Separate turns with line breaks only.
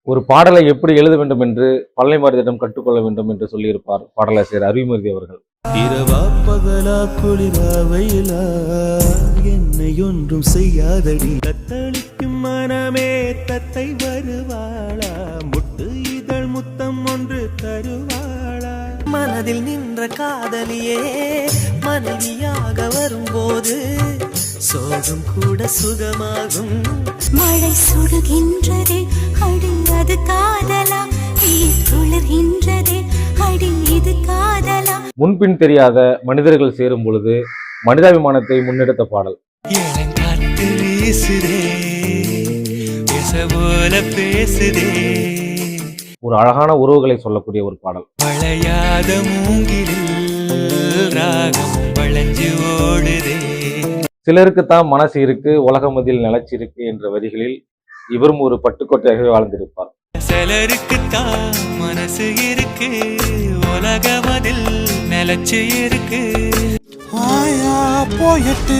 ஒரு பாடலை எப்படி எழுத வேண்டும் என்று பழனிமாரதியிடம் கற்றுக்கொள்ள வேண்டும் என்று சொல்லியிருப்பார் பாடலாசிரியர் அருவிமூர்த்தி அவர்கள்.
இரவா பகலா குளிரா வெயிலா என்னை ஒன்றும் செய்யாதடி, தத்தளிக்கும் மனமே தத்தை வருவாளா, முட்டு இதழ் முத்தம் ஒன்று தருவாளா, மனதில் நின்ற காதலியே மனைவியாக வரும்போது சோகம் கூட சுகமாகும்.
மழை சுடுகின்றது அடி அது காதலா, குளிர்கின்றது அடி இது காதலா.
முன்பின் தெரியாத மனிதர்கள் சேரும் பொழுது மனிதாபிமானத்தை முன்னெடுத்த பாடல்.
காத்து வீசுதே போல பேசுதே,
ஒரு அழகான உறவுகளை சொல்லக்கூடிய ஒரு பாடல்.
வளையாத மூங்கிலில் ராகம் வளைஞ்சு ஓடுதே.
சிலருக்குத்தான் மனசு இருக்கு உலகமதில் நிலச்சி இருக்கு என்ற வரிகளில் இவரும் ஒரு பட்டுக்கோட்டையாகவே வாழ்ந்திருப்பார்.
சிலருக்குத்தான் மனசு இருக்கு உலகமதில் நிலச்சி இருக்கு. போயிட்டு